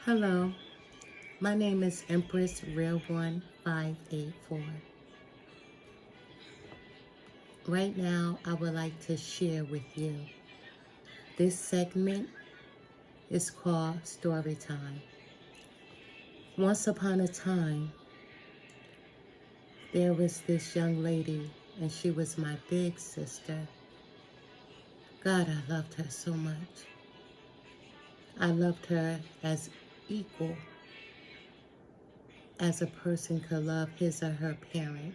Hello, my name is Empress Real One 584. Right now, I would like to share with you. This segment is called Story Time. Once upon a time, there was this young lady, and she was my big sister. God, I loved her so much. I loved her as equal as a person could love his or her parent.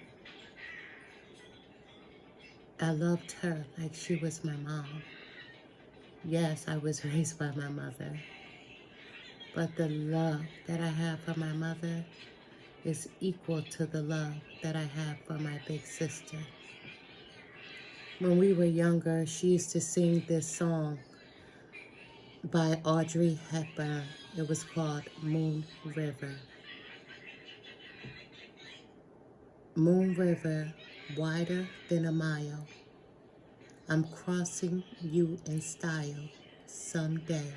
I loved her like she was my mom. Yes, I was raised by my mother, but the love that I have for my mother is equal to the love that I have for my big sister. When we were younger, she used to sing this song by Audrey Hepburn. It was called Moon River. Moon River, wider than a mile. I'm crossing you in style someday.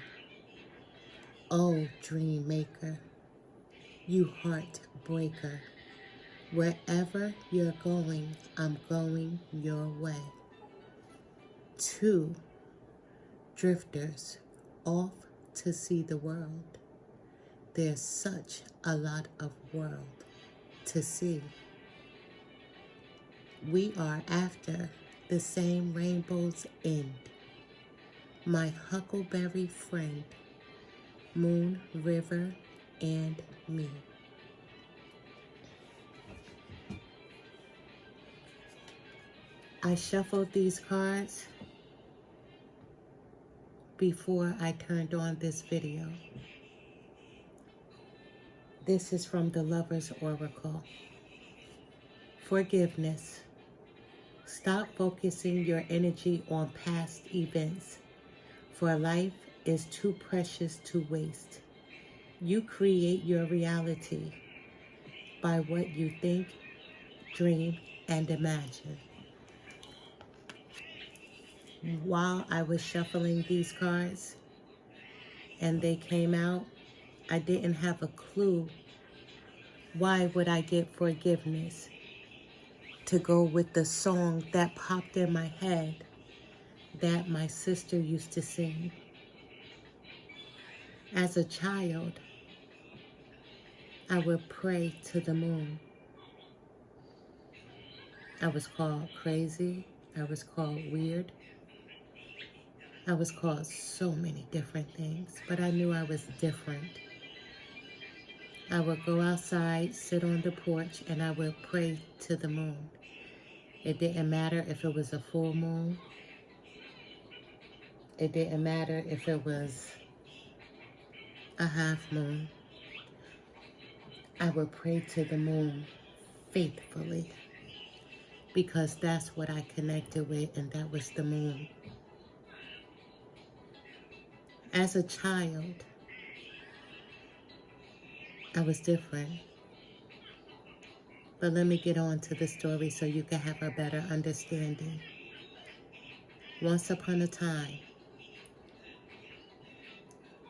Oh, dream maker, you heartbreaker. Wherever you're going, I'm going your way. Two drifters off to see the world. There's such a lot of world to see. We are after the same rainbow's end. My huckleberry friend, Moon River, and me. I shuffled these cards before I turned on this video. This is from the Lover's Oracle. Forgiveness. Stop focusing your energy on past events, for life is too precious to waste. You create your reality by what you think, dream, and imagine. While I was shuffling these cards and they came out, I didn't have a clue. Why would I get forgiveness? To go with the song that popped in my head that my sister used to sing. As a child, I would pray to the moon. I was called crazy. I was called weird. I was called so many different things, but I knew I was different. I would go outside, sit on the porch, and I would pray to the moon. It didn't matter if it was a full moon. It didn't matter if it was a half moon. I would pray to the moon faithfully because that's what I connected with, and that was the moon. As a child, I was different. But let me get on to the story so you can have a better understanding. Once upon a time,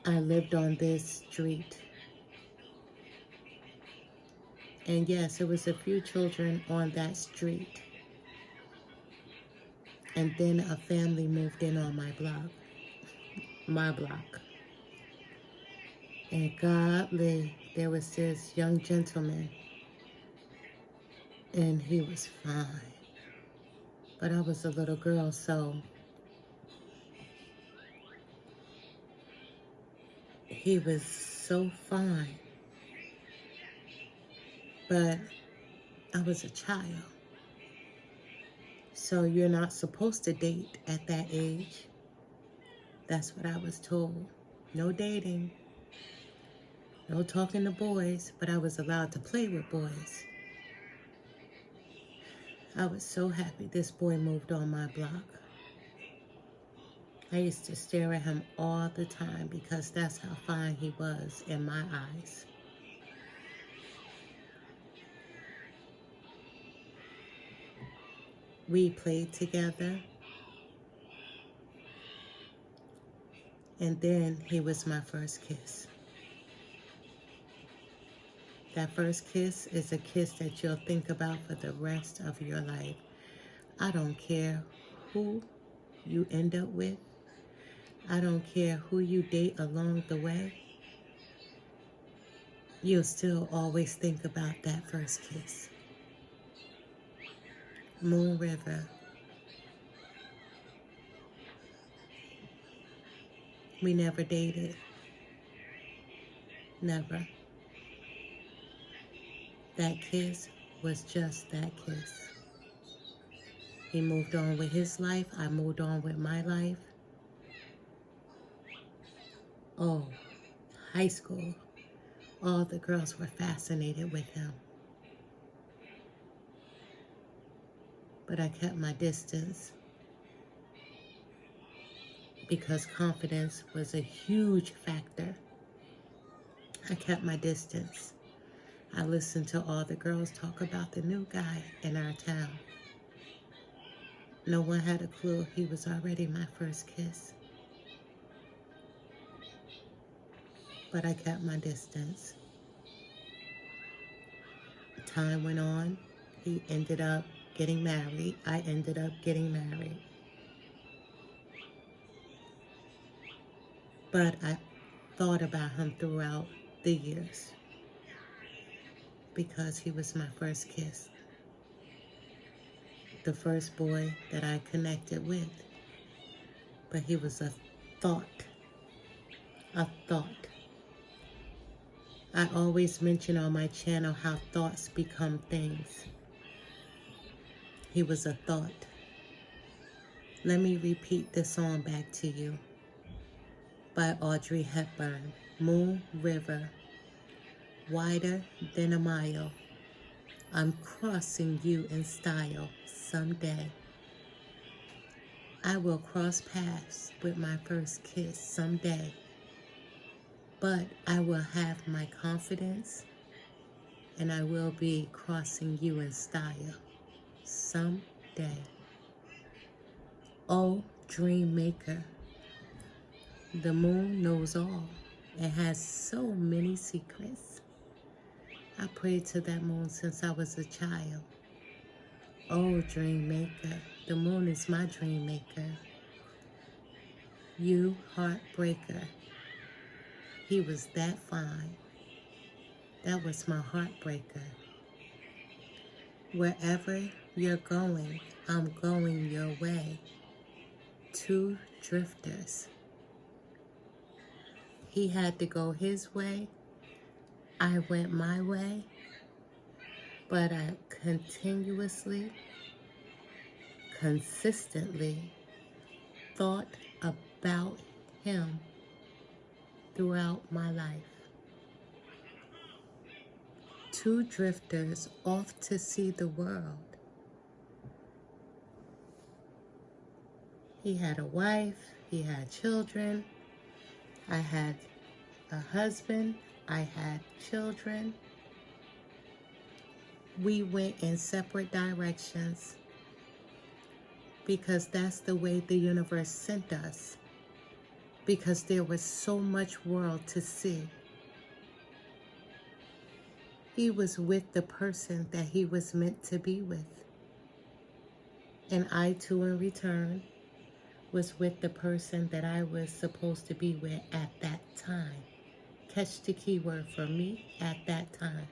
I lived on this street. And yes, there was a few children on that street. And then a family moved in on my block. And godly, there was this young gentleman. And he was fine. But I was a little girl, so he was so fine. But I was a child. So you're not supposed to date at that age. That's what I was told. No dating. No talking to boys, but I was allowed to play with boys. I was so happy this boy moved on my block. I used to stare at him all the time because that's how fine he was in my eyes. We played together. And then he was my first kiss. That first kiss is a kiss that you'll think about for the rest of your life. I don't care who you end up with. I don't care who you date along the way. You'll still always think about that first kiss. Moon River. We never dated. Never. That kiss was just that kiss. He moved on with his life. I moved on with my life. Oh, high school. All the girls were fascinated with him. But I kept my distance because confidence was a huge factor. I kept my distance. I listened to all the girls talk about the new guy in our town. No one had a clue he was already my first kiss. But I kept my distance. Time went on. He ended up getting married. I ended up getting married. But I thought about him throughout the years because he was my first kiss. The first boy that I connected with. But he was a thought. A thought. I always mention on my channel how thoughts become things. He was a thought. Let me repeat this song back to you by Audrey Hepburn. Moon River, wider than a mile. I'm crossing you in style someday. I will cross paths with my first kiss someday. But I will have my confidence and I will be crossing you in style someday. Oh, dream maker, the moon knows all and has so many secrets. I prayed to that moon since I was a child. Oh, dream maker, the moon is my dream maker. You, heartbreaker, he was that fine. That was my heartbreaker. Wherever you're going, I'm going your way. Two drifters. He had to go his way. I went my way. But I continuously, consistently thought about him throughout my life. Two drifters off to see the world. He had a wife, he had children, I had a husband, I had children. We went in separate directions because that's the way the universe sent us, because there was so much world to see. He was with the person that he was meant to be with. And I too in return was with the person that I was supposed to be with at that time. Catch the key word for me, at that time.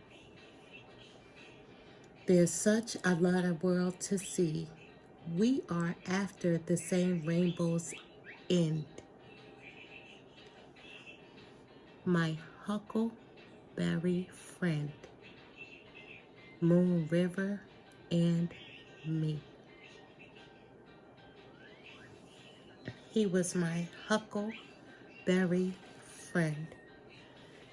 There's such a lot of world to see. We are after the same rainbow's end. My huckleberry friend, Moon River, and me. He was my huckleberry friend.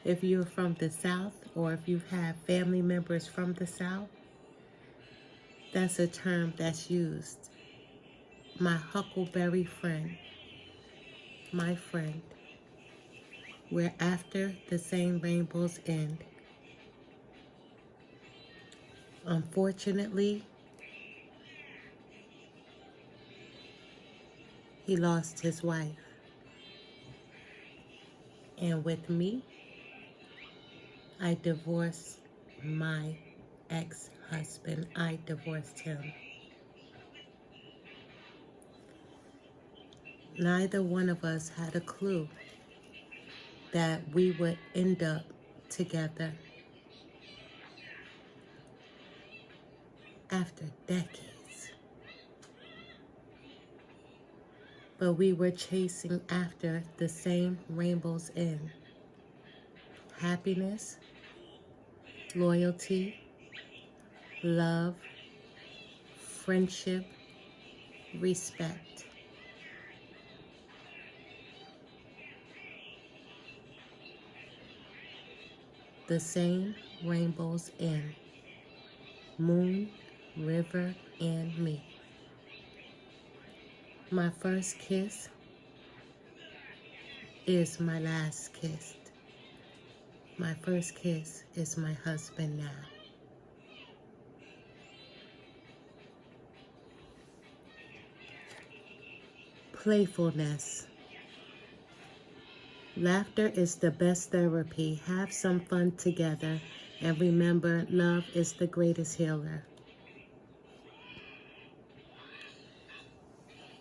If you're from the South or if you have family members from the South, that's a term that's used. My huckleberry friend, my friend. We're after the same rainbow's end. Unfortunately, he lost his wife. And with me, I divorced my ex-husband. I divorced him. Neither one of us had a clue that we would end up together after decades. But we were chasing after the same rainbow's end: happiness, loyalty, love, friendship, respect. The same rainbow's end: moon, river, and me. My first kiss is my last kiss. My first kiss is my husband now. Playfulness. Laughter is the best therapy. Have some fun together, and remember, love is the greatest healer.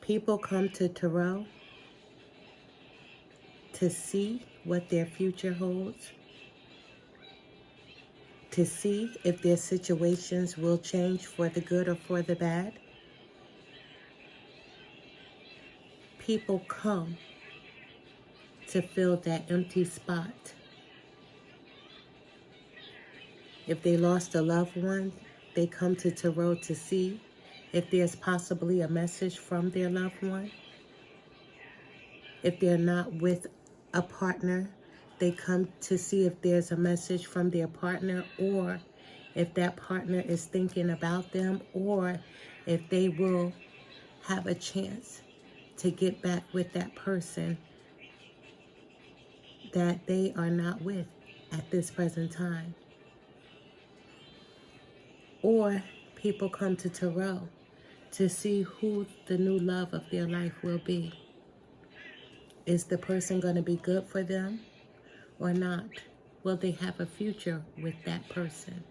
People come to tarot to see what their future holds, to see if their situations will change for the good or for the bad. People come to fill that empty spot. If they lost a loved one, they come to tarot to see if there's possibly a message from their loved one. If they're not with a partner, they come to see if there's a message from their partner, or if that partner is thinking about them, or if they will have a chance to get back with that person that they are not with at this present time. Or people come to tarot to see who the new love of their life will be. Is the person going to be good for them or not? Will they have a future with that person?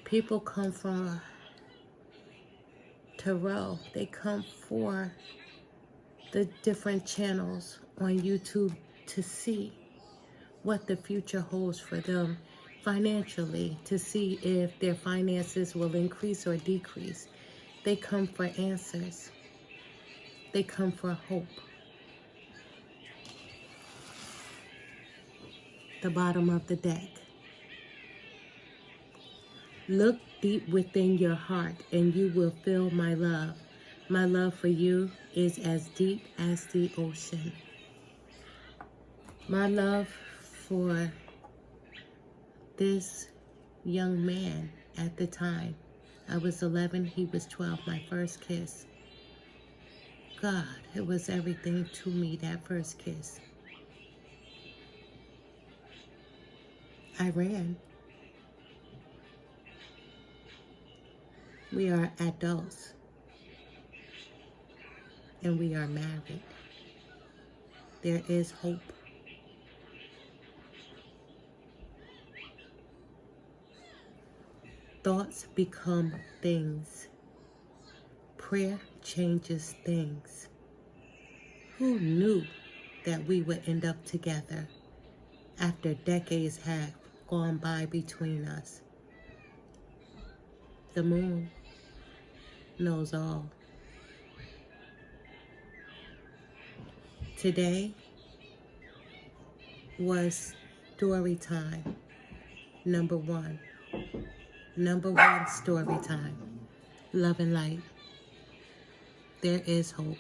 People come for tarot. They come for the different channels on YouTube to see what the future holds for them financially, to see if their finances will increase or decrease. They come for answers. They come for hope. The bottom of the deck. Look deep within your heart and you will feel my love. My love for you is as deep as the ocean. My love for this young man at the time. I was 11, he was 12, my first kiss. God, it was everything to me, that first kiss. I ran. We are adults. And we are married. There is hope. Thoughts become things. Prayer changes things. Who knew that we would end up together after decades have gone by between us? The moon knows all. Today was story time, number one. Number one story time. Love and light. There is hope.